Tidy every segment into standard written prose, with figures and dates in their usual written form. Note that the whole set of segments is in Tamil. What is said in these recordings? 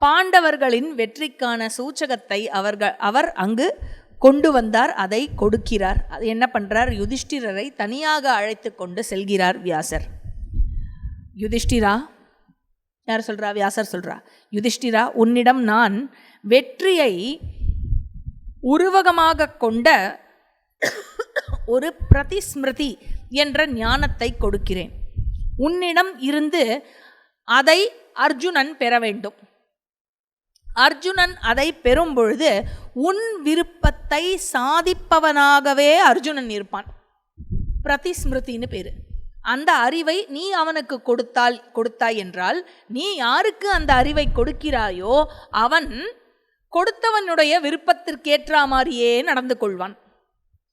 பாண்டவர்களின் வெற்றிக்கான சூச்சகத்தை அவர் அங்கு கொண்டு வந்தார். அதை கொடுக்கிறார். அது என்ன பண்றார்? யுதிஷ்டிரரை தனியாக அழைத்து கொண்டு செல்கிறார் வியாசர். யுதிஷ்டிரா, யார் சொல்றா? வியாசர் சொல்றா. யுதிஷ்டிரா, உன்னிடம் நான் வெற்றியை உருவகமாக கொண்ட ஒரு பிரதிஸ்மிருதி என்ற ஞானத்தை கொடுக்கிறேன். உன்னிடம் இருந்து அதை அர்ஜுனன் பெற வேண்டும். அர்ஜுனன் அதை பெறும் பொழுது உன் விருப்பத்தை சாதிப்பவனாகவே அர்ஜுனன் இருப்பான். பிரதிஸ்மிருதின்னு பேரு. அந்த அறிவை நீ அவனுக்கு கொடுத்தாய் என்றால், நீ யாருக்கு அந்த அறிவை கொடுக்கிறாயோ அவன் கொடுத்தவனுடைய விருப்பத்திற்கேற்ற மாதிரியே நடந்து கொள்வான்.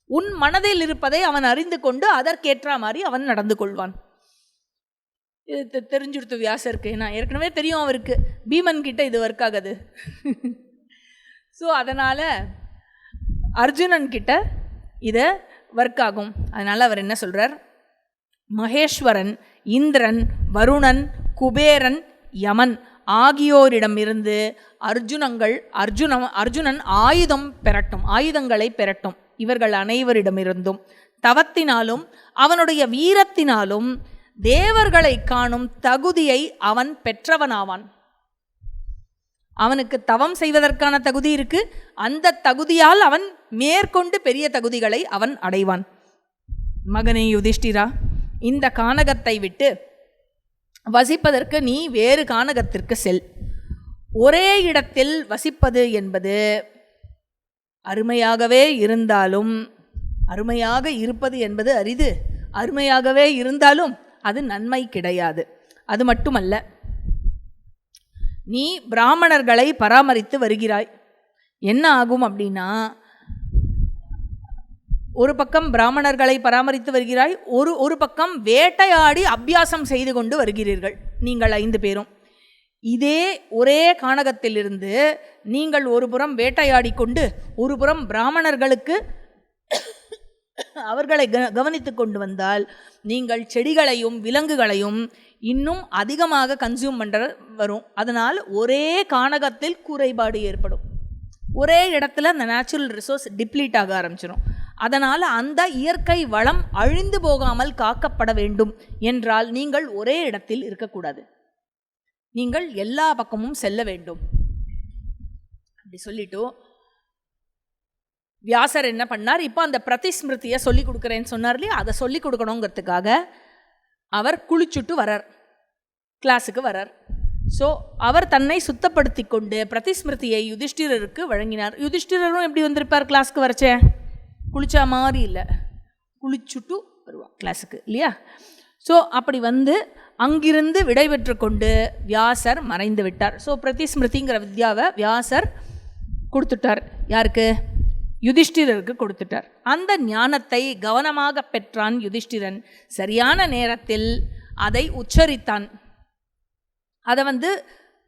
உன் மனதில் இருப்பதை அவன் அறிந்து கொண்டு அதற்கேற்ற மாதிரி அவன் நடந்து கொள்வான். இது தெரிஞ்சுடுத்து வியாசருக்கு. நான் ஏற்கனவே தெரியும் அவருக்கு, பீமன் கிட்ட இது ஒர்க் ஆகுது. ஸோ அதனால் அர்ஜுனன் கிட்ட இதை ஒர்க் ஆகும். அதனால் அவர் என்ன சொல்கிறார்? மகேஸ்வரன், இந்திரன், வருணன், குபேரன், யமன் ஆகியோரிடமிருந்து அர்ஜுனன் ஆயுதங்களை பெறட்டும். இவர்கள் அனைவரிடமிருந்தும் தவத்தினாலும் அவனுடைய வீரத்தினாலும் தேவர்களை காணும் தகுதியை அவன் பெற்றவனாவான். அவனுக்கு தவம் செய்வதற்கான தகுதி இருக்கு. அந்த தகுதியால் அவன் மேற்கொண்டு பெரிய தகுதிகளை அவன் அடைவான். மகனே யுதிஷ்டிரா, இந்த கானகத்தை விட்டு வசிப்பதற்கு நீ வேறு கானகத்திற்கு செல். ஒரே இடத்தில் வசிப்பது என்பது அருமையாகவே இருந்தாலும், அருமையாக இருப்பது என்பது அரிது. அருமையாகவே இருந்தாலும் அது நன்மை கிடையாது. அது மட்டுமல்ல, நீ பிராமணர்களை பராமரித்து வருகிறாய். என்ன ஆகும் அப்படின்னா, ஒரு பக்கம் பிராமணர்களை பராமரித்து வருகிறாய், ஒரு பக்கம் வேட்டையாடி அபியாசம் செய்து கொண்டு வருகிறீர்கள் நீங்கள் 5 பேரும். இதே ஒரே கானகத்திலிருந்து நீங்கள் ஒரு புறம் வேட்டையாடி கொண்டு ஒரு புறம் பிராமணர்களுக்கு அவர்களை கவனித்து கொண்டு வந்தால் நீங்கள் செடிகளையும் விலங்குகளையும் இன்னும் அதிகமாக கன்சியூம் பண்ணுற வரும். அதனால் ஒரே கானகத்தில் குறைபாடு ஏற்படும். ஒரே இடத்துல அந்த நேச்சுரல் ரிசோர்ஸ் டிப்ளீட் ஆக ஆரம்பிச்சிடும். அதனால் அந்த இயற்கை வளம் அழிந்து போகாமல் காக்கப்பட வேண்டும் என்றால் நீங்கள் ஒரே இடத்தில் இருக்கக்கூடாது. நீங்கள் எல்லா பக்கமும் செல்ல வேண்டும். அப்படி சொல்லிட்டு வியாசர் என்ன பண்ணார்? இப்போ அந்த பிரதிஸ்மிருதியை சொல்லி கொடுக்குறேன்னு சொன்னார் இல்லையா, அதை சொல்லி கொடுக்கணுங்கிறதுக்காக அவர் குளிச்சுட்டு வரார், கிளாஸுக்கு வரார். ஸோ அவர் தன்னை சுத்தப்படுத்தி கொண்டு பிரதிஸ்மிருதியை யுதிஷ்டிரருக்கு வழங்கினார். யுதிஷ்டிரரும் எப்படி வந்திருப்பார் கிளாஸுக்கு? வரச்சே குளிச்சா மாதிரி இல்லை, குளிச்சுட்டு வருவார் கிளாஸுக்கு இல்லையா? ஸோ அப்படி வந்து அங்கிருந்து விடைபெற்று கொண்டு வியாசர் மறைந்து விட்டார். ஸோ பிரதிஸ்மிருதிங்கிற வித்யாவை வியாசர் கொடுத்துட்டார். யாருக்கு? யுதிஷ்டிரருக்கு கொடுத்துட்டார். அந்த ஞானத்தை கவனமாக பெற்றான் யுதிஷ்டிரன். சரியான நேரத்தில் அதை உச்சரித்தான். அதை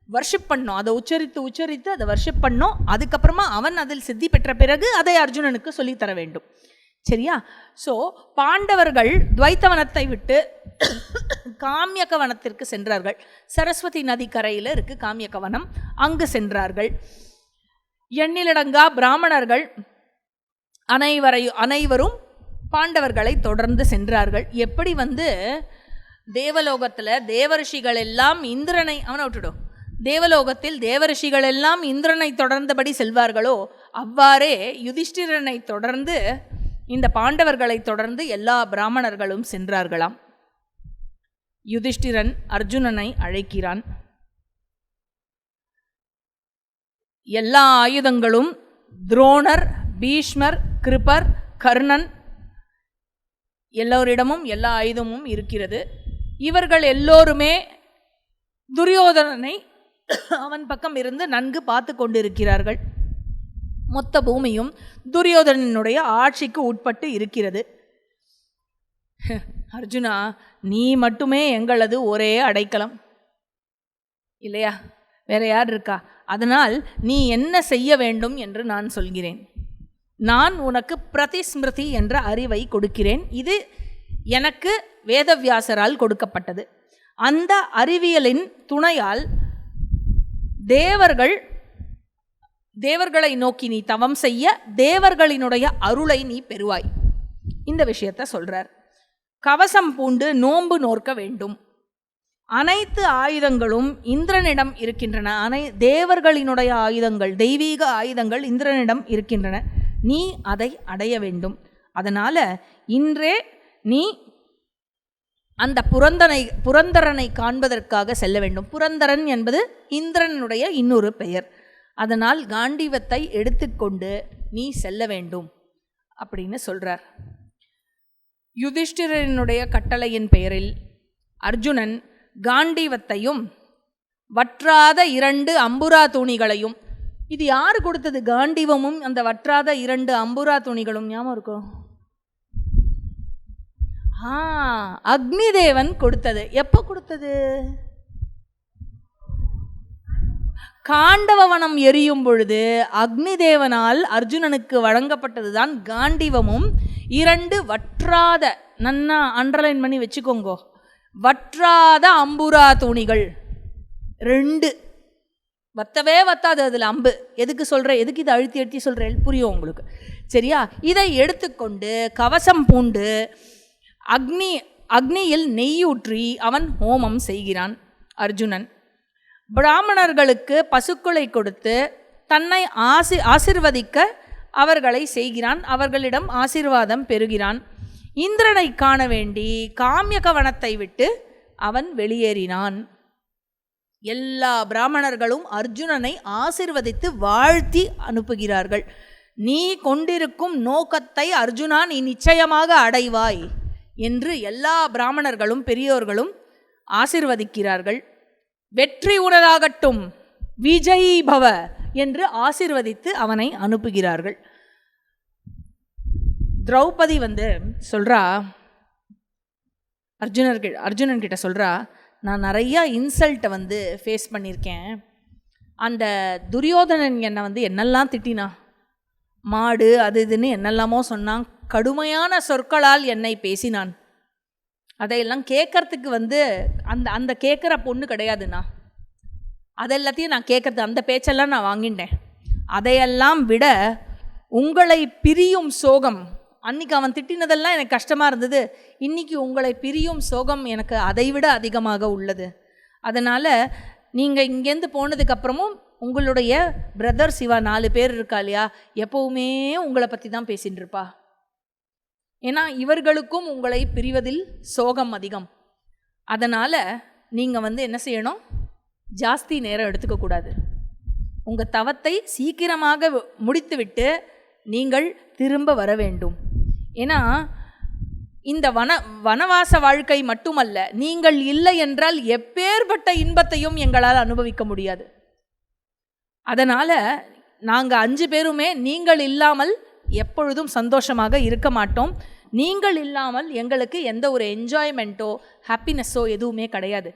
வர்ஷிப் பண்ணோம். அதை உச்சரித்து அதை வர்ஷிப் பண்ணோம். அதுக்கப்புறமா அவன் அதில் சித்தி பெற்ற பிறகு அதை அர்ஜுனனுக்கு சொல்லித்தர வேண்டும். சரியா? ஸோ பாண்டவர்கள் துவைத்தவனத்தை விட்டு காமியகவனத்திற்கு சென்றார்கள். சரஸ்வதி நதி கரையில் இருக்கு காமியகவனம். அங்கு சென்றார்கள். எண்ணிலடங்கா பிராமணர்கள் அனைவரும் பாண்டவர்களை தொடர்ந்து சென்றார்கள். எப்படி தேவலோகத்தில் தேவரிஷிகள் எல்லாம் இந்திரனை, அவனை விட்டுடும், தேவலோகத்தில் தேவரிஷிகள் எல்லாம் இந்திரனை தொடர்ந்தபடி செல்வார்களோ அவ்வாறே யுதிஷ்டிரனை தொடர்ந்து இந்த பாண்டவர்களை தொடர்ந்து எல்லா பிராமணர்களும் சென்றார்களாம். யுதிஷ்டிரன் அர்ஜுனனை அழைக்கிறான். எல்லா ஆயுதங்களும் துரோணர், பீஷ்மர், கிருபர், கர்ணன் எல்லோரிடமும் எல்லா ஆயுதமும் இருக்கிறது. இவர்கள் எல்லோருமே துரியோதனனை அவன் பக்கம் இருந்து நன்கு பார்த்து கொண்டிருக்கிறார்கள். மொத்த பூமியும் துரியோதனனுடைய ஆட்சிக்கு உட்பட்டு இருக்கிறது. அர்ஜுனா, நீ மட்டுமே எங்களது ஒரே அடைக்கலம் இல்லையா? வேற யார் இருக்கா? அதனால் நீ என்ன செய்ய வேண்டும் என்று நான் சொல்கிறேன். நான் உனக்கு பிரதிஸ்மிருதி என்ற அறிவை கொடுக்கிறேன். இது எனக்கு வேதவியாசரால் கொடுக்கப்பட்டது. அந்த அறிவியலின் துணையால் தேவர்களை நோக்கி நீ தவம் செய்ய தேவர்களினுடைய அருளை நீ பெறுவாய். இந்த விஷயத்தை சொல்றார். கவசம் பூண்டு நோன்பு நோற்க வேண்டும். அனைத்து ஆயுதங்களும் இந்திரனிடம் இருக்கின்றன. தேவர்களினுடைய ஆயுதங்கள், தெய்வீக ஆயுதங்கள் இந்திரனிடம் இருக்கின்றன. நீ அதை அடைய வேண்டும். அதனால இன்றே நீ அந்த புரந்தரனை காண்பதற்காக செல்ல வேண்டும். புரந்தரன் என்பது இந்திரனுடைய இன்னொரு பெயர். அதனால் காண்டீவத்தை எடுத்துக்கொண்டு நீ செல்ல வேண்டும் அப்படின்னு சொல்றார். யுதிஷ்டிரனுடைய கட்டளையின் பெயரில் அர்ஜுனன் காண்டீவத்தையும் வற்றாத 2 அம்புரா தூணிகளையும், இது யாரு கொடுத்தது? காண்டீவமும் அந்த வற்றாத 2 அம்புரா தூணிகளும் ஞாபகம் இருக்கும்? அக்னிதேவன் கொடுத்தது. எப்போ கொடுத்தது? காண்டவவனம் எரியும் பொழுது அக்னிதேவனால் அர்ஜுனனுக்கு வழங்கப்பட்டதுதான் காண்டீவமும் 2 வற்றாத, நன்னா அண்டர்லைன் பண்ணி வச்சுக்கோங்கோ, வற்றாத அம்புரா தூணிகள் 2. வத்தவே வத்தாது அதில் அம்பு. எதுக்கு சொல்கிறேன், எதுக்கு இதை அழுத்தி சொல்கிறேன் புரியும் உங்களுக்கு, சரியா? இதை எடுத்துக்கொண்டு கவசம் பூண்டு அக்னியில் நெய்யூற்றி அவன் ஹோமம் செய்கிறான் அர்ஜுனன். பிராமணர்களுக்கு பசுக்களை கொடுத்து தன்னை ஆசிர்வதிக்க அவர்களை செய்கிறான். அவர்களிடம் ஆசீர்வாதம் பெறுகிறான். இந்திரனை காண வேண்டி காமியகவனத்தை விட்டு அவன் வெளியேறினான். எல்லா பிராமணர்களும் அர்ஜுனனை ஆசிர்வதித்து வாழ்த்தி அனுப்புகிறார்கள். நீ கொண்டிருக்கும் நோக்கத்தை அர்ஜுனா நீ நிச்சயமாக அடைவாய் என்று எல்லா பிராமணர்களும் பெரியோர்களும் ஆசிர்வதிக்கிறார்கள். வெற்றி உனதாகட்டும், விஜய் பவ என்று ஆசிர்வதித்து அவனை அனுப்புகிறார்கள். திரௌபதி சொல்றா, அர்ஜுனன் கிட்ட சொல்றா, நான் நிறையா இன்சல்ட்டை ஃபேஸ் பண்ணியிருக்கேன். அந்த துரியோதனன் என்னை என்னெல்லாம் திட்டினா, மாடு அது இதுன்னு என்னெல்லாமோ சொன்னான், கடுமையான சொற்களால் என்னை பேசினான். அதையெல்லாம் கேட்கறதுக்கு அந்த கேட்குற பொண்ணு கிடையாதுண்ணா. அதெல்லாத்தையும் நான் கேட்கறது, அந்த பேச்செல்லாம் நான் வாங்கிட்டேன். அதையெல்லாம் விட உங்களை பிரியும் சோகம், அன்றைக்கி அவன் திட்டினதெல்லாம் எனக்கு கஷ்டமாக இருந்தது, இன்றைக்கி உங்களை பிரியும் சோகம் எனக்கு அதைவிட அதிகமாக உள்ளது. அதனால் நீங்கள் இங்கேருந்து போனதுக்கப்புறமும் உங்களுடைய பிரதர் சிவா 4 பேர் இருக்கா இல்லையா, எப்போவுமே உங்களை பற்றி தான் பேசின்னு இருப்பா. ஏன்னா இவர்களுக்கும் உங்களை பிரிவதில் சோகம் அதிகம். அதனால் நீங்கள் என்ன செய்யணும், ஜாஸ்தி நேரம் எடுத்துக்கக்கூடாது. உங்கள் தவத்தை சீக்கிரமாக முடித்துவிட்டு நீங்கள் திரும்ப வர வேண்டும். ஏன்னா இந்த வனவாச வாழ்க்கை மட்டுமல்ல, நீங்கள் இல்லை என்றால் எப்பேற்பட்ட இன்பத்தையும் எங்களால் அனுபவிக்க முடியாது. அதனால் நாங்கள் 5 பேருமே நீங்கள் இல்லாமல் எப்பொழுதும் சந்தோஷமாக இருக்க மாட்டோம். நீங்கள் இல்லாமல் எங்களுக்கு எந்த ஒரு என்ஜாய்மெண்ட்டோ ஹாப்பினஸோ எதுவுமே கிடையாது.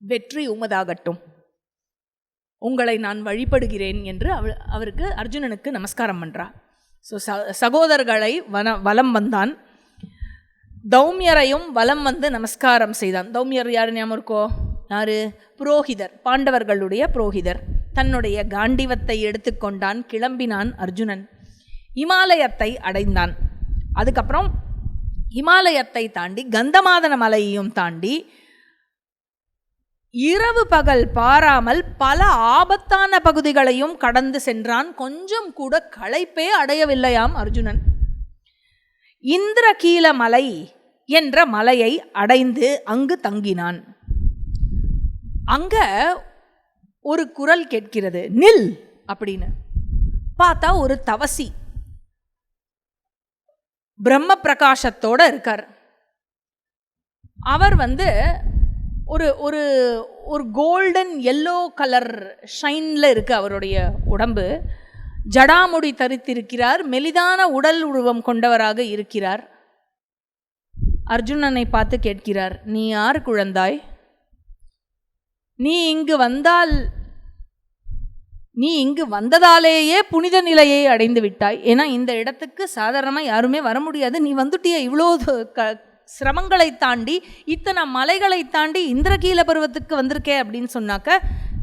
வெற்றி உமதாகட்டும், உங்களை நான் வழிபடுகிறேன் என்று அவருக்கு அர்ஜுனனுக்கு நமஸ்காரம் பண்ணுறார். ஸோ சகோதரர்களை வலம் வந்தான். தௌமியரையும் வலம் நமஸ்காரம் செய்தான். தௌமியர் யார் ஞாபகம் இருக்கோ? யார்? புரோகிதர், பாண்டவர்களுடைய புரோகிதர். தன்னுடைய காண்டீவத்தை எடுத்துக்கொண்டான், கிளம்பினான் அர்ஜுனன். இமாலயத்தை அடைந்தான். அதுக்கப்புறம் இமாலயத்தை தாண்டி கந்தமாதன மலையையும் தாண்டி இரவு பகல் பாராமல் பல ஆபத்தான பகுதிகளையும் கடந்து சென்றான். கொஞ்சம் கூட களைப்பே அடையவில்லையாம் அர்ஜுனன். இந்திரகீல மலை என்ற மலையை அடைந்து அங்கு தங்கினான். அங்க ஒரு குரல் கேட்கிறது, நில் அப்படின்னு. பார்த்தா ஒரு தவசி பிரம்ம பிரகாசத்தோட இருக்கார். அவர் ஒரு ஒரு ஒரு கோல்டன் எல்லோ கலர் ஷைனில் இருக்கு அவருடைய உடம்பு. ஜடாமுடி தரித்திருக்கிறார். மெலிதான உடல் உருவம் கொண்டவராக இருக்கிறார். அர்ஜுனனை பார்த்து கேட்கிறார், நீ யார் குழந்தாய்? நீ இங்கு வந்ததாலேயே புனித நிலையை அடைந்து விட்டாய். ஏன்னா இந்த இடத்துக்கு சாதாரணமாக யாருமே வர முடியாது. நீ வந்துட்டிய, இவ்வளோ சிரமங்களை தாண்டி இத்தனை மலைகளை தாண்டி இந்திரகீல பருவத்துக்கு வந்திருக்கே அப்படின்னு சொன்னாக்க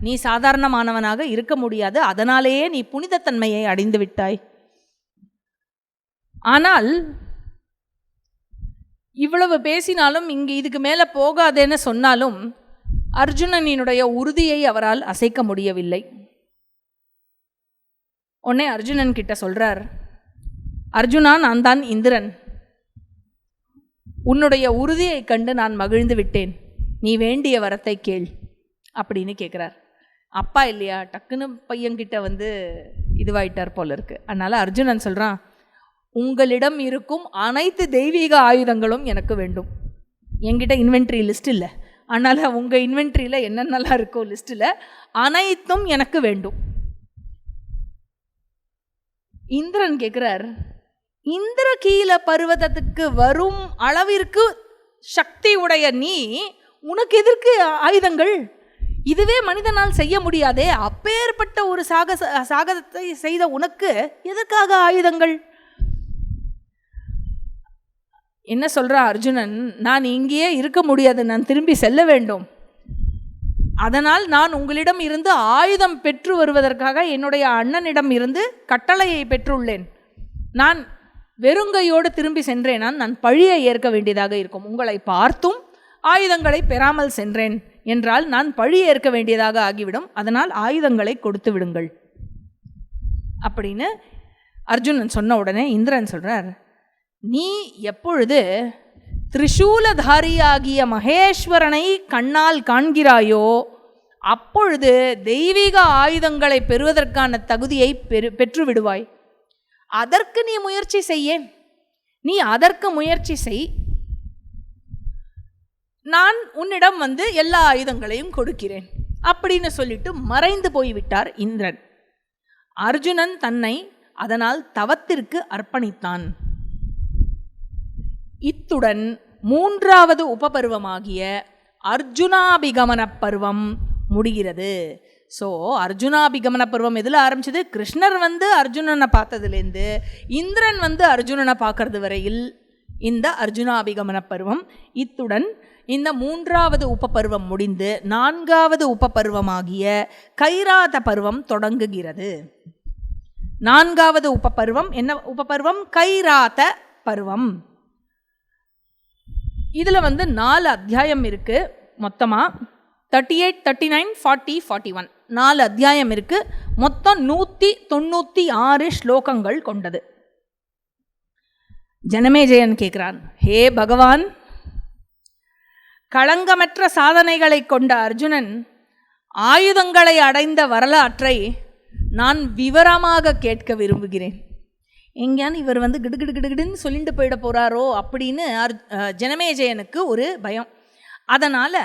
நீ சாதாரணமானவனாக இருக்க முடியாது, அதனாலேயே நீ புனிதத்தன்மையை அடைந்து விட்டாய். ஆனால் இவ்வளவு பேசினாலும் இங்கு இதுக்கு மேலே போகாதேன்னு சொன்னாலும் அர்ஜுனனினுடைய உறுதியை அவரால் அசைக்க முடியவில்லை. உடனே அர்ஜுனன் கிட்ட சொல்றார், அர்ஜுனா, நான் தான் இந்திரன், உன்னுடைய உறுதியை கண்டு நான் மகிழ்ந்து விட்டேன், நீ வேண்டிய வரத்தை கேள் அப்படின்னு கேட்குறார். அப்பா இல்லையா, டக்குன்னு பையன்கிட்ட இதுவாயிட்டார் போல இருக்கு. அதனால அர்ஜுனன் சொல்கிறான், உங்களிடம் இருக்கும் அனைத்து தெய்வீக ஆயுதங்களும் எனக்கு வேண்டும். என்கிட்ட இன்வென்ட்ரி லிஸ்ட் இல்லை, அதனால் உங்கள் இன்வென்ட்ரியில் என்னென்னலாம் இருக்கோ லிஸ்ட்டில் அனைத்தும் எனக்கு வேண்டும். இந்திரன் கேட்குறார், இந்திரகீல பர்வதத்துக்கு வரும் அளவிற்கு சக்தி உடைய நீ, உனக்கு எதற்கு ஆயுதங்கள்? இதுவே மனிதனால் செய்ய முடியாதே, அப்பேற்பட்ட ஒரு சாகசத்தை செய்த உனக்கு எதற்காக ஆயுதங்கள்? என்ன சொல்றா அர்ஜுனன், நான் இங்கேயே இருக்க முடியாது, நான் திரும்பி செல்ல வேண்டும். அதனால் நான் உங்களிடம் இருந்து ஆயுதம் பெற்று வருவதற்காக என்னுடைய அண்ணனிடம் இருந்து கட்டளையை பெற்றுள்ளேன். நான் வெறுங்கையோடு திரும்பி சென்றேனால் நான் பழியை ஏற்க வேண்டியதாக இருக்கும். உங்களை பார்த்தும் ஆயுதங்களை பெறாமல் சென்றேன் என்றால் நான் பழி ஏற்க வேண்டியதாக ஆகிவிடும். அதனால் ஆயுதங்களை கொடுத்து விடுங்கள் அப்படின்னு அர்ஜுனன் சொன்ன உடனே இந்திரன் சொல்றார், நீ எப்பொழுது திரிசூலதாரியாகிய மகேஸ்வரனை கண்ணால் காண்கிறாயோ அப்பொழுது தெய்வீக ஆயுதங்களை பெறுவதற்கான தகுதியை பெற்று விடுவாய். அதற்கு நீ முயற்சி செய்ய, நீ அதற்கு முயற்சி செய், நான் உன்னிடம் எல்லா ஆயுதங்களையும் கொடுக்கிறேன் அப்படின்னு சொல்லிட்டு மறைந்து போய்விட்டார் இந்திரன். அர்ஜுனன் தன்னை அதனால் தவத்திற்கு அர்ப்பணித்தான். இத்துடன் மூன்றாவது உபபருவமாகிய அர்ஜுனாபிகமன பருவம் முடிகிறது. ஸோ அர்ஜுனாபிகமன பருவம் எதில் ஆரம்பிச்சது? கிருஷ்ணர் அர்ஜுனனை பார்த்ததுலேருந்து இந்திரன் அர்ஜுனனை பார்க்கறது வரையில் இந்த அர்ஜுனாபிகமன பருவம். இத்துடன் இந்த மூன்றாவது உபபருவம் முடிந்து நான்காவது உபபருவமாகிய கைராத பருவம் தொடங்குகிறது. நான்காவது உபபருவம் என்ன உபபருவம்? கைராத பருவம். இதில் 4 அத்தியாயம் இருக்குது மொத்தமாக. 38, 39, 40, 41 4 அத்தியாயம் இருக்குது. மொத்தம் 196 ஸ்லோகங்கள் கொண்டது. ஜனமேஜயன் கேட்குறான், ஹே பகவான், களங்கமற்ற சாதனைகளை கொண்ட அர்ஜுனன் ஆயுதங்களை அடைந்த வரலாற்றை நான் விவரமாக கேட்க விரும்புகிறேன். எங்கேயான்னு இவர் கிடுகிடுன்னு சொல்லிட்டு போயிட போகிறாரோ அப்படின்னு ஜனமேஜயனுக்கு ஒரு பயம். அதனால்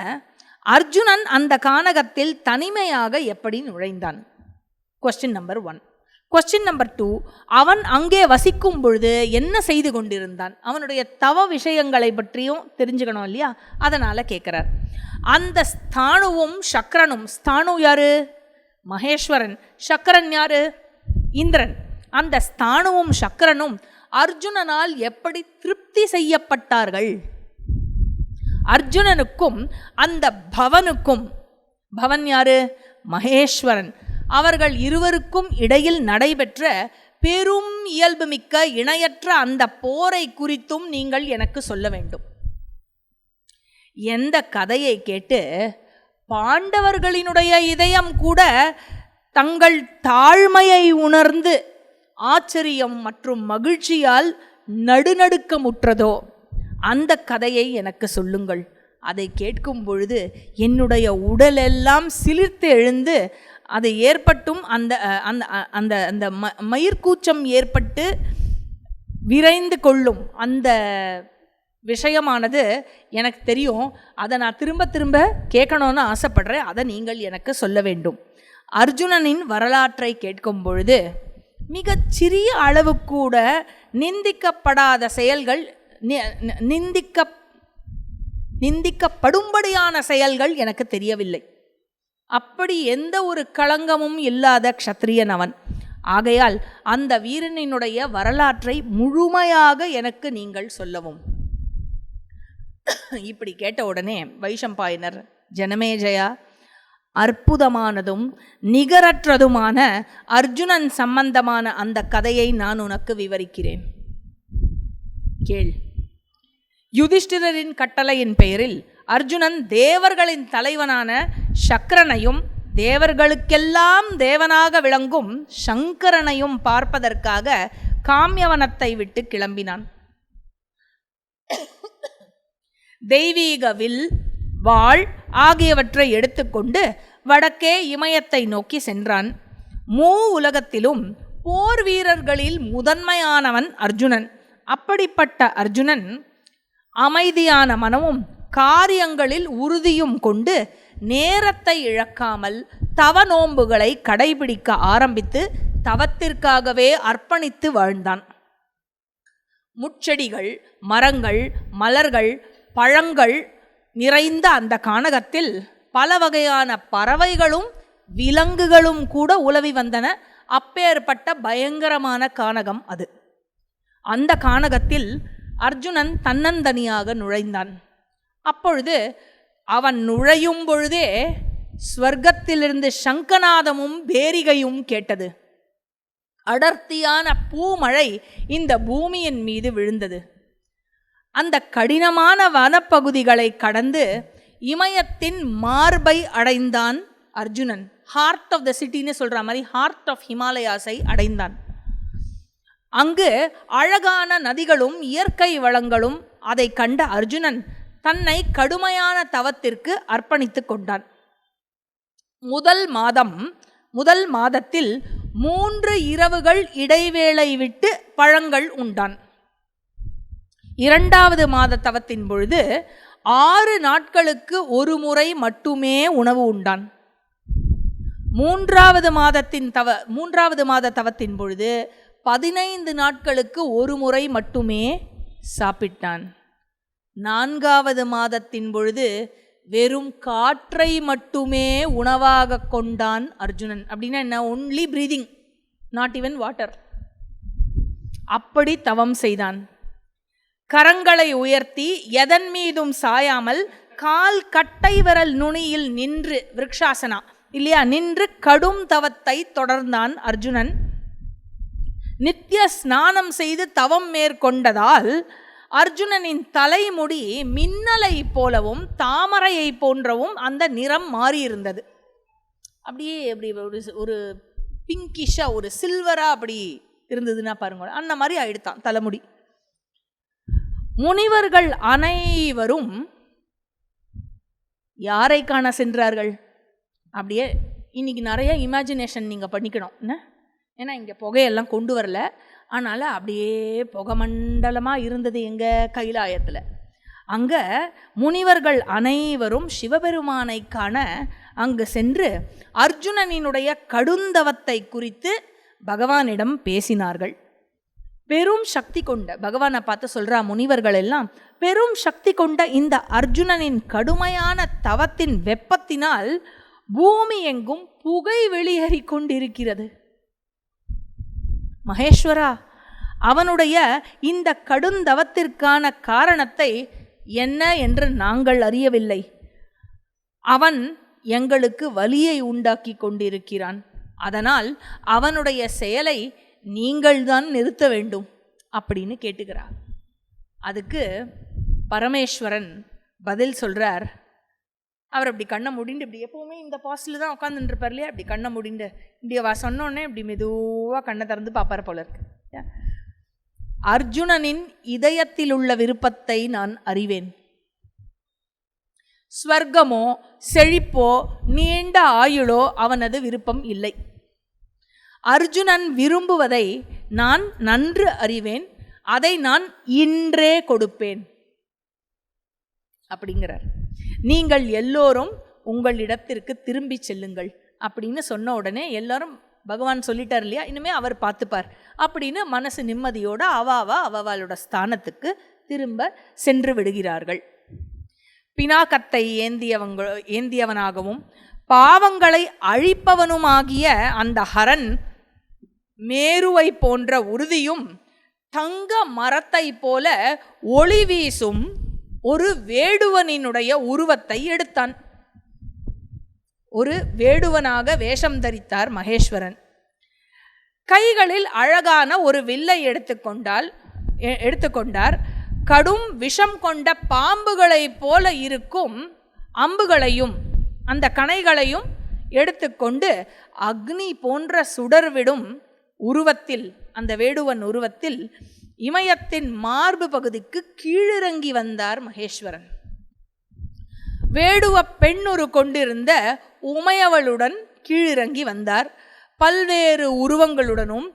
அர்ஜுனன் அந்த கானகத்தில் தனிமையாக எப்படி நுழைந்தான்? Question number 1. கொஸ்டின் நம்பர் 2, அவன் அங்கே வசிக்கும் பொழுது என்ன செய்து கொண்டிருந்தான்? அவனுடைய தவ விஷயங்களை பற்றியும் தெரிஞ்சுக்கணும் இல்லையா? அதனால் கேட்குறார். அந்த ஸ்தானுவும் சக்கரனும், ஸ்தானு யாரு? மகேஸ்வரன். சக்கரன் யாரு? இந்திரன். அந்த ஸ்தானுவும் சக்கரனும் அர்ஜுனனால் எப்படி திருப்தி செய்யப்பட்டார்கள்? அர்ஜுனனுக்கும் அந்த பவனுக்கும், பவன் யாரு? மகேஸ்வரன். அவர்கள் இருவருக்கும் இடையில் நடைபெற்ற பெரும் இயல்புமிக்க இணையற்ற அந்த போரை குறித்தும் நீங்கள் எனக்கு சொல்ல வேண்டும். எந்த கதையை கேட்டு பாண்டவர்களினுடைய இதயம் கூட தங்கள் தாழ்மையை உணர்ந்து ஆச்சரியம் மற்றும் மகிழ்ச்சியால் நடுநடுக்கமுற்றதோ அந்த கதையை எனக்கு சொல்லுங்கள். அதை கேட்கும் பொழுது என்னுடைய உடலெல்லாம் சிலிர்த்து எழுந்து அது ஏற்பட்டும் அந்த அந்த அந்த அந்த மயிர்கூச்சம் ஏற்பட்டு விரைந்து கொள்ளும் அந்த விஷயமானது எனக்கு தெரியும். அதை நான் திரும்ப திரும்ப கேட்கணும்னு ஆசைப்படுறேன். அதை நீங்கள் எனக்கு சொல்ல வேண்டும். அர்ஜுனனின் வரலாற்றை கேட்கும் பொழுது மிகச்சிறிய அளவு கூட நிந்திக்கப்படாத செயல்கள், நிந்திக்கப்படும்படியான செயல்கள் எனக்கு தெரியவில்லை. அப்படி எந்த ஒரு களங்கமும் இல்லாத க்ஷத்ரியன் அவன். ஆகையால் அந்த வீரனினுடைய வரலாற்றை முழுமையாக எனக்கு நீங்கள் சொல்லவும். இப்படி கேட்ட உடனே வைஷம்பாயனர், ஜனமேஜயா, அற்புதமானதும் நிகரற்றதுமான அர்ஜுனன் சம்பந்தமான அந்த கதையை நான் உனக்கு விவரிக்கிறேன், கேள். யுதிஷ்டிரரின் கட்டளையின் பெயரில் அர்ஜுனன் தேவர்களின் தலைவனான சக்கரனையும் தேவர்களுக்கெல்லாம் தேவனாக விளங்கும் சங்கரனையும் பார்ப்பதற்காக காமியவனத்தை விட்டு கிளம்பினான். தெய்வீக வில், வாள் ஆகியவற்றை எடுத்துக்கொண்டு வடக்கே இமயத்தை நோக்கி சென்றான். உலகத்திலும் போர் வீரர்களில் முதன்மையானவன் அர்ஜுனன். அப்படிப்பட்ட அர்ஜுனன் அமைதியான மனமும் காரியங்களில் உறுதியும் கொண்டு நேரத்தை இழக்காமல் தவ நோன்புகளை கடைபிடிக்க ஆரம்பித்து தவத்திற்காகவே அர்ப்பணித்து வாழ்ந்தான். முச்செடிகள், மரங்கள், மலர்கள், பழங்கள் நிறைந்த அந்த கானகத்தில் பல வகையான பறவைகளும் விலங்குகளும் கூட உலவி வந்தன. அப்பேற்பட்ட பயங்கரமான கானகம் அது. அந்த கானகத்தில் அர்ஜுனன் தன்னந்தனியாக நுழைந்தான். அப்பொழுது அவன் நுழையும் பொழுதே ஸ்வர்க்கத்திலிருந்து சங்கநாதமும் பேரிகையும் கேட்டது. அடர்த்தியான பூமழை இந்த பூமியின் மீது விழுந்தது. அந்த கடினமான வனப்பகுதிகளை கடந்து இமயத்தின் மார்பை அடைந்தான் அர்ஜுனன். ஹார்ட் ஆஃப் த சிட்டின்னு சொல்கிற மாதிரி ஹார்ட் ஆஃப் ஹிமாலயாஸை அடைந்தான். அங்கு அழகான நதிகளும் இயற்கை வளங்களும் அதை கண்ட அர்ஜுனன் தன்னை கடுமையான தவத்திற்கு அர்ப்பணித்து கொண்டான். முதல் மாதத்தில் 3 இரவுகள் இடைவேளை விட்டு பழங்கள் உண்டான். 2வது மாத தவத்தின் பொழுது 6 நாட்களுக்கு ஒரு முறை மட்டுமே உணவு உண்டான். 3வது மாத தவத்தின் பொழுது 15 நாட்களுக்கு ஒரு முறை மட்டுமே சாப்பிட்டான். 4வது மாதத்தின் பொழுது வெறும் காற்றை மட்டுமே உணவாக கொண்டான் அர்ஜுனன். அப்படின்னா என்ன? Only breathing, not even water. அப்படி தவம் செய்தான். கரங்களை உயர்த்தி எதன் மீதும் சாயாமல் கால் கட்டை விரல் நுனியில் நின்று, விருக்ஷாசனா இல்லையா, நின்று கடும் தவத்தை தொடர்ந்தான் அர்ஜுனன். நித்திய ஸ்நானம் செய்து தவம் மேற்கொண்டதால் அர்ஜுனனின் தலைமுடி மின்னலை போலவும் தாமரையை போன்றவும் அந்த நிறம் மாறியிருந்தது. அப்படியே அப்படி ஒரு பிங்கிஷா, ஒரு சில்வரா அப்படி இருந்ததுன்னா பாருங்க, அந்த மாதிரி ஆயிடுத்தான் தலைமுடி. முனிவர்கள் அனைவரும் யாரை காண சென்றார்கள்? அப்படியே இன்னைக்கு நிறைய இமேஜினேஷன் நீங்கள் பண்ணிக்கணும் என்ன, ஏன்னா இங்கே புகையெல்லாம் கொண்டு வரல. அதனால் அப்படியே புகை மண்டலமாக இருந்தது எங்கள் கைலாயத்தில். அங்கே முனிவர்கள் அனைவரும் சிவபெருமானை காண அங்கு சென்று அர்ஜுனனினுடைய கடுந்தவத்தை குறித்து பகவானிடம் பேசினார்கள். பெரும் சக்தி கொண்ட பகவானை பார்த்து சொல்கிறா முனிவர்கள் எல்லாம், பெரும் சக்தி கொண்ட இந்த அர்ஜுனனின் கடுமையான தவத்தின் வெப்பத்தினால் பூமி எங்கும் புகை வெளியேறி கொண்டிருக்கிறது. மகேஸ்வரா, அவனுடைய இந்த கடுந்தவத்திற்கான காரணத்தை என்ன என்று நாங்கள் அறியவில்லை. அவன் எங்களுக்கு வலியை உண்டாக்கி கொண்டிருக்கிறான். அதனால் அவனுடைய செயலை நீங்கள்தான் நிறுத்த வேண்டும் அப்படின்னு கேட்டுக்கிறார். அதுக்கு பரமேஸ்வரன் பதில் சொல்கிறார். அவர் அப்படி கண்ணை முடிண்டு, இப்படி எப்போவுமே இந்த பாஸ்டில் தான் உட்காந்துட்டு இருப்பார் இல்லையா, அப்படி கண்ணை முடிண்டு இப்படி சொன்னோடனே இப்படி மெதுவாக கண்ணை திறந்து பார்ப்பார் போல இருக்கு. அர்ஜுனனின் இதயத்தில் உள்ள விருப்பத்தை நான் அறிவேன். ஸ்வர்க்கமோ செழிப்போ நீண்ட ஆயுளோ அவனது விருப்பம் இல்லை. அர்ஜுனன் விரும்புவதை நான் நன்கு அறிவேன். அதை நான் இன்றே கொடுப்பேன் அப்படிங்கிறார். நீங்கள் எல்லோரும் உங்களிடத்திற்கு திரும்பி செல்லுங்கள் அப்படின்னு சொன்ன உடனே எல்லாரும், பகவான் சொல்லிட்டார் இல்லையா, இனிமே அவர் பார்த்துப்பார் அப்படின்னு மனசு நிம்மதியோடு அவளோட ஸ்தானத்துக்கு திரும்ப சென்று விடுகிறார்கள். பினாக்கத்தை ஏந்தியவனாகவும் பாவங்களை அழிப்பவனுமாகிய அந்த ஹரன் மேருவை போன்ற உறுதியும் தங்க மரத்தை போல ஒளி வீசும் ஒரு வேடுவனினுடைய உருவத்தை எடுத்தான். ஒரு வேடுவனாக வேஷம் தரித்தார் மகேஸ்வரன். கைகளில் அழகான ஒரு வில்லை எடுத்துக்கொண்டார். கடும் விஷம் கொண்ட பாம்புகளைப் போல இருக்கும் அம்புகளையும் அந்த கணைகளையும் எடுத்துக்கொண்டு அக்னி போன்ற சுடர்விடும் உருவத்தில், அந்த வேடுவன் உருவத்தில் இமயத்தின் மார்பு பகுதிக்கு கீழிறங்கி வந்தார் மகேஸ்வரன். வேடுவ பெண்ணுரு கொண்டிருந்த உமையவளுடன் கீழிறங்கி வந்தார். பல்வேறு உருவங்களுடனும்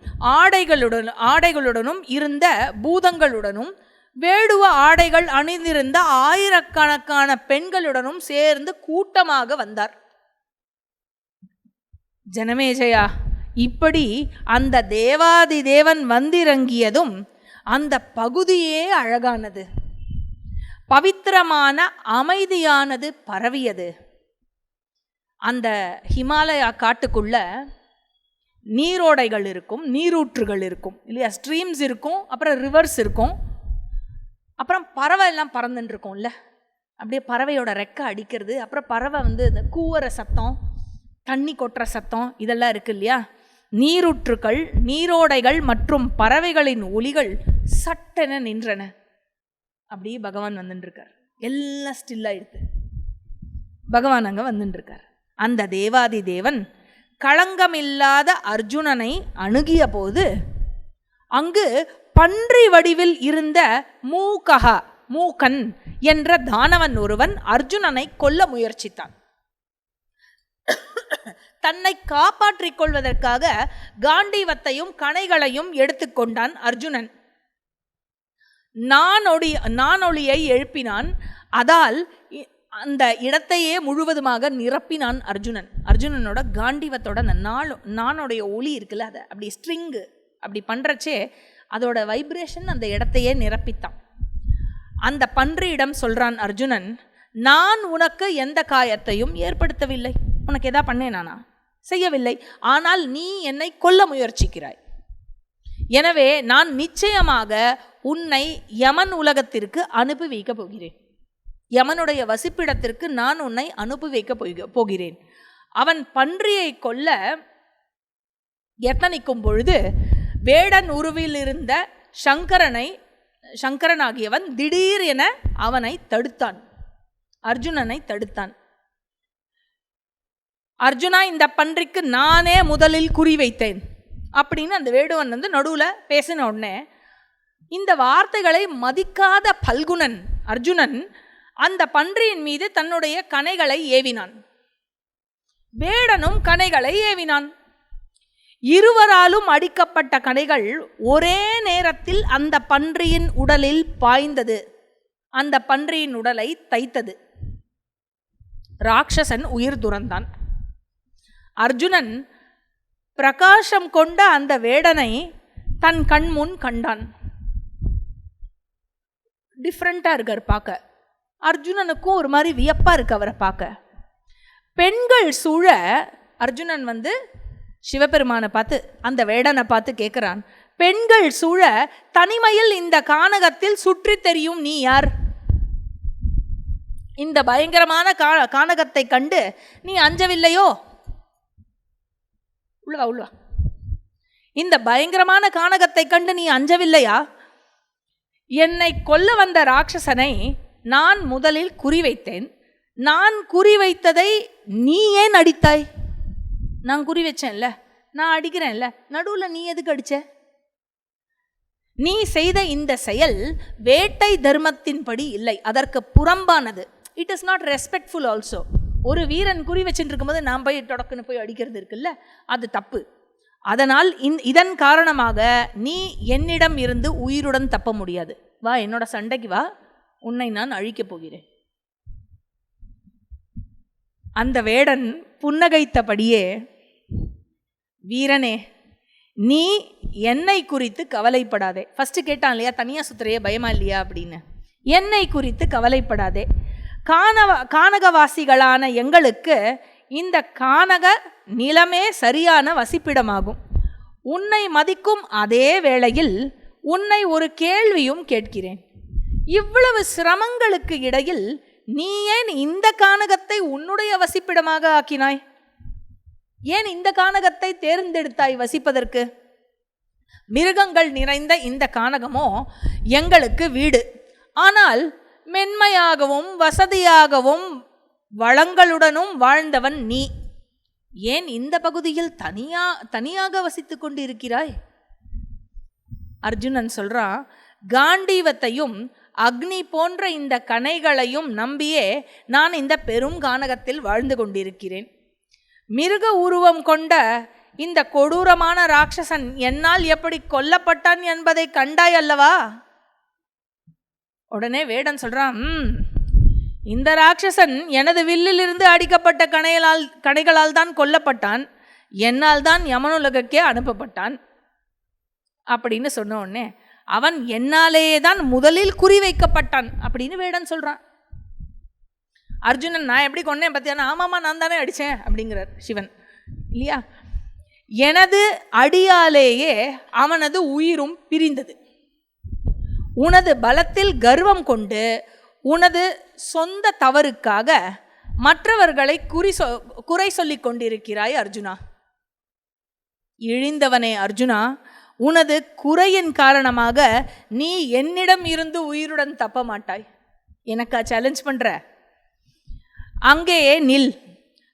ஆடைகளுடனும் இருந்த பூதங்களுடனும் வேடுவ ஆடைகள் அணிந்திருந்த ஆயிரக்கணக்கான பெண்களுடனும் சேர்ந்து கூட்டமாக வந்தார். ஜனமேஜயா, இப்படி அந்த தேவாதி தேவன் வந்திறங்கியதும் அந்த பகுதியே அழகானது, பவித்திரமான அமைதியானது பரவியது. அந்த ஹிமாலயா காட்டுக்குள்ள நீரோடைகள் இருக்கும், நீரூற்றுகள் இருக்கும் இல்லையா, ஸ்ட்ரீம்ஸ் இருக்கும், அப்புறம் ரிவர்ஸ் இருக்கும், அப்புறம் பறவை எல்லாம் பறந்துட்டு இருக்கும்ல, அப்படியே பறவையோட ரெக்கை அடிக்கிறது, அப்புறம் பறவை இந்த கூவுற சத்தம், தண்ணி கொட்டுற சத்தம், இதெல்லாம் இருக்கு இல்லையா. நீரூற்றுக்கள், நீரோடைகள் மற்றும் பறவைகளின் ஒலிகள் சட்டென நின்றன. அப்படியே பகவான் வந்துட்டு இருக்கார். எல்லாம் ஸ்டில்லாயிடுது. பகவான் அங்கே வந்துட்டு இருக்கார். அந்த தேவாதி தேவன் களங்கமில்லாத அர்ஜுனனை அணுகிய போது அங்கு பன்றி வடிவில் இருந்த மூக்கன் என்ற தானவன் ஒருவன் அர்ஜுனனை கொல்ல முயற்சித்தான். தன்னை காப்பாற்றிக் கொள்வதற்காக காண்டீவத்தையும் கணைகளையும் எடுத்துக்கொண்டான் அர்ஜுனன். நானொளியை எழுப்பினான். அதால் அந்த இடத்தையே முழுவதுமாக நிரப்பினான் அர்ஜுனன். அர்ஜுனனோட காண்டீவத்தோட அந்த நானுடைய ஒளி இருக்குல்ல, அதை அப்படி ஸ்ட்ரிங்கு அப்படி பண்ணுறச்சே அதோட வைப்ரேஷன் அந்த இடத்தையே நிரப்பித்தான். அந்த பன்றியிடம் சொல்கிறான் அர்ஜுனன், நான் உனக்கு எந்த காயத்தையும் ஏற்படுத்தவில்லை, உனக்கு எதா பண்ணேன் நானா? செய்யவில்லை. ஆனால் நீ என்னை கொல்ல முயற்சிக்கிறாய். எனவே நான் நிச்சயமாக உன்னை யமன் உலகத்திற்கு அனுப்பி வைக்கப் போகிறேன். யமனுடைய வசிப்பிடத்திற்கு நான் உன்னை அனுப்பி வைக்க போகிறேன். அவன் பன்றியை கொல்ல எத்தனிக்கும் பொழுது வேடன் உருவில் இருந்த சங்கரனாகியவன் திடீர் என அவனை தடுத்தான், அர்ஜுனனை தடுத்தான். அர்ஜுனா, இந்த பன்றிக்கு நானே முதலில் குறி வைத்தேன் அப்படின்னு அந்த வேடுவன் நடுவில் பேசின உடனே இந்த வார்த்தைகளை மதிக்காத பல்குணன் அர்ஜுனன் அந்த பன்றியின் மீது தன்னுடைய கணைகளை ஏவினான். வேடனும் கணைகளை ஏவினான். இருவராலும் அடிக்கப்பட்ட கணைகள் ஒரே நேரத்தில் அந்த பன்றியின் உடலில் பாய்ந்தது. அந்த பன்றியின் உடலை தைத்தது. ராட்சசன் உயிர் துறந்தான். அர்ஜுனன் பிரகாசம் கொண்ட அந்த வேடனை தன் கண்முன் கண்டான். டிஃப்ரெண்டாக இருக்கார் பார்க்க. அர்ஜுனனுக்கும் ஒரு மாதிரி வியப்பாக இருக்கு அவரை பார்க்க. பெண்கள் சூழ அர்ஜுனன் சிவபெருமானை பார்த்து அந்த வேடனை பார்த்து கேட்குறான், பெண்கள் சூழ தனிமையில் இந்த கானகத்தில் சுற்றி தெரியும் நீ யார்? இந்த பயங்கரமான கானகத்தை கண்டு நீ அஞ்சவில்லையோ? உள்ளவா இந்த பயங்கரமான கானகத்தை கண்டு நீ அஞ்சவில்லையா? என்னை கொல்ல வந்த ராட்சசனை நான் முதலில் குறிவைத்தேன். நான் குறிவைத்ததை நீ ஏன் அடித்தாய்? நான் குறி வச்சேன்ல, நான் அடிக்கிறேன்ல, நடுவில் நீ எதுக்கு அடிச்ச? நீ செய்த இந்த செயல் வேட்டை தர்மத்தின்படி இல்லை, அதற்கு புறம்பானது. It is not respectful also. ஒரு வீரன் குறி வச்சுட்டு இருக்கும்போது நான் போய் தொடக்குன்னு போய் அடிக்கிறது இருக்குல்ல, அது தப்பு. அதனால் இதன் காரணமாக நீ என்னிடம் இருந்து உயிருடன் தப்ப முடியாது. வா, என்னோட சண்டைக்கு வா, உன்னை நான் அழிக்கப் போகிறேன். அந்த வேடன் புன்னகைத்தபடியே, வீரனே, நீ என்னை குறித்து கவலைப்படாதே. ஃபஸ்ட்டு கேட்டான் இல்லையா, தனியாக சுத்துறையே பயமா இல்லையா அப்படின்னு. என்னை குறித்து கவலைப்படாதே. கானகவாசிகளான எங்களுக்கு இந்த கானக நிலமே சரியான வசிப்பிடமாகும். உன்னை மதிக்கும் அதே வேளையில் உன்னை ஒரு கேள்வியும் கேட்கிறேன். இவ்வளவு சிரமங்களுக்கு இடையில் நீ ஏன் இந்த கானகத்தை உன்னுடைய வசிப்பிடமாக ஆக்கினாய்? ஏன் இந்த கானகத்தை தேர்ந்தெடுத்தாய் வசிப்பதற்கு? மிருகங்கள் நிறைந்த இந்த கானகமோ எங்களுக்கு வீடு. ஆனால் மென்மையாகவும் வசதியாகவும் வளங்களுடனும் வாழ்ந்தவன் நீ. ஏன் இந்த பகுதியில் தனியாக வசித்து கொண்டு இருக்கிறாய்? அர்ஜுனன் சொல்றான், காண்டீவத்தையும் அக்னி போன்ற இந்த கணைகளையும் நம்பியே நான் இந்த பெரும் கானகத்தில் வாழ்ந்து கொண்டிருக்கிறேன். மிருக உருவம் கொண்ட இந்த கொடூரமான ராட்சசன் என்னால் எப்படி கொல்லப்பட்டான் என்பதை கண்டாய் அல்லவா? உடனே வேடன் சொல்றான், இந்த ராட்சசன் எனது வில்லிலிருந்து அடிக்கப்பட்ட கணைகளால் தான் கொல்லப்பட்டான், என்னால் தான் யமனுலகக்கே அனுப்பப்பட்டான் அப்படின்னு சொன்ன உடனே அவன் என்னாலேயே தான் முதலில் குறிவைக்கப்பட்டான் அப்படின்னு வேடன் சொல்றான். அர்ஜுனன், நான் எப்படி கொன்னேன் பார்த்தியானா? ஆமாம்மா, நான் தானே அடித்தேன் அப்படிங்கிறார் சிவன் இல்லையா? எனது அடியாலேயே அவனது உயிரும் பிரிந்தது. உனது பலத்தில் கர்வம் கொண்டு உனது சொந்த தவறுக்காக மற்றவர்களை குறை சொல்லிக் கொண்டிருக்கிறாய் அர்ஜுனா. இழிந்தவனே அர்ஜுனா, உனது குறையின் காரணமாக நீ என்னிடம் இருந்து உயிருடன் தப்ப மாட்டாய். எனக்கா சேலஞ்ச் பண்ற? அங்கேயே நில்.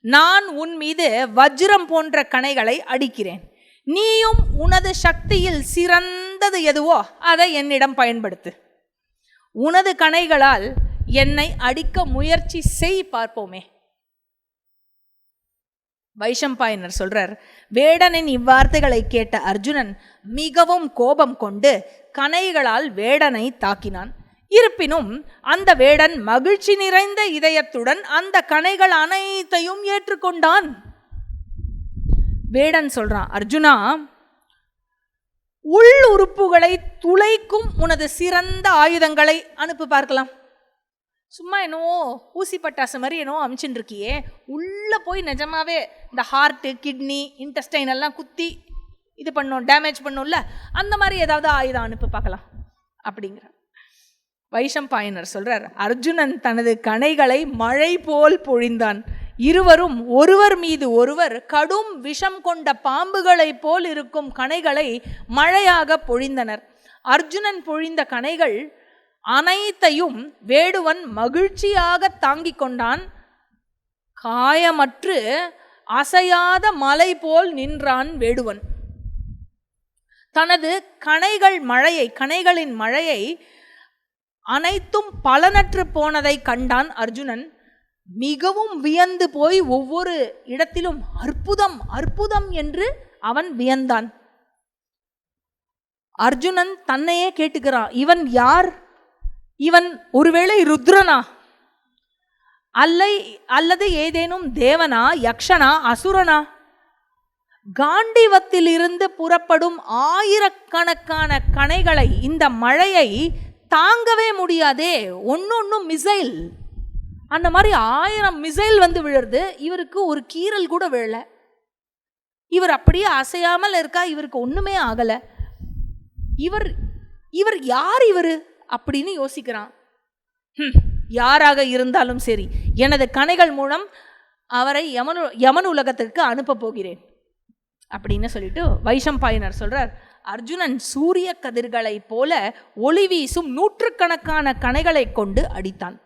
நான் உன் மீது வஜ்ரம் போன்ற கணைகளை அடிக்கிறேன். நீயும் உனது சக்தியில் சிறந்தது எதுவோ அதை என்னிடம் பயன்படுத்து. உனது கணைகளால் என்னை அடிக்க முயற்சி செய், பார்ப்போமே. வைஷம்பாயனர் சொல்றார், வேடனின் இவ்வார்த்தைகளை கேட்ட அர்ஜுனன் மிகவும் கோபம் கொண்டு கணைகளால் வேடனை தாக்கினான். இருப்பினும் அந்த வேடன் மகிழ்ச்சி நிறைந்த இதயத்துடன் அந்த கணைகள் அனைத்தையும் ஏற்றுக்கொண்டான். வேடன் சொல்றான், அர்ஜுனா, உள் உறுப்புகளை துளைக்கும் உனது சிறந்த ஆயுதங்களை அனுப்பி பார்க்கலாம். சும்மா என்னவோ ஊசி பட்டாசு மாதிரி என்னவோ அமிச்சுட்டு இருக்கியே, உள்ளே போய் நிஜமாவே இந்த ஹார்ட்டு, கிட்னி, இன்டெஸ்டைன் எல்லாம் குத்தி இது பண்ணும், டேமேஜ் பண்ணும்ல, அந்த மாதிரி ஏதாவது ஆயுதம் அனுப்பி பார்க்கலாம் அப்படிங்கிற. வைஷம்பாயனர் சொல்றார், அர்ஜுனன் தனது கணைகளை மழை போல் பொழிந்தான். இருவரும் ஒருவர் மீது ஒருவர் கடும் விஷம் கொண்ட பாம்புகளை போல் இருக்கும் கணைகளை மழையாக பொழிந்தனர். அர்ஜுனன் பொழிந்த கணைகள் அனைத்தையும் வேடுவன் மகிழ்ச்சியாக தாங்கிக் கொண்டான். காயமற்று அசையாத மலை போல் நின்றான் வேடுவன். தனது கணைகளின் மழையை அனைத்தும் பலனற்று போனதை கண்டான் அர்ஜுனன். மிகவும் வியந்து போய் ஒவ்வொரு இடத்திலும் அற்புதம் அற்புதம் என்று அவன் வியந்தான். அர்ஜுனன் தன்னையே கேட்டுக்கிறான், இவன் யார்? இவன் ஒருவேளை ருத்ரனா, அல்லது ஏதேனும் தேவனா, யக்ஷனா, அசுரனா? காண்டீவத்தில் இருந்து புறப்படும் ஆயிரக்கணக்கான கணைகளை, இந்த மழையை தாங்கவே முடியாதே. ஒன்னொன்னும் மிசைல், அந்த மாதிரி 1000 மிசைல் வந்து விழுறது. இவருக்கு ஒரு கீறல் கூட விழல. இவர் அப்படியே அசையாமல் இருக்கா, இவருக்கு ஒண்ணுமே ஆகல. இவர் யார் இவர் அப்படின்னு யோசிக்கிறான். யாராக இருந்தாலும் சரி, எனது கணைகள் மூலம் அவரை யமன் உலகத்திற்கு அனுப்ப போகிறேன் அப்படின்னு சொல்லிட்டு வைஷம்பாயனர் சொல்றார், அர்ஜுனன் சூரிய கதிர்களை போல ஒளி வீசும் 100கணக்கான கணைகளை கொண்டு அடித்தான்.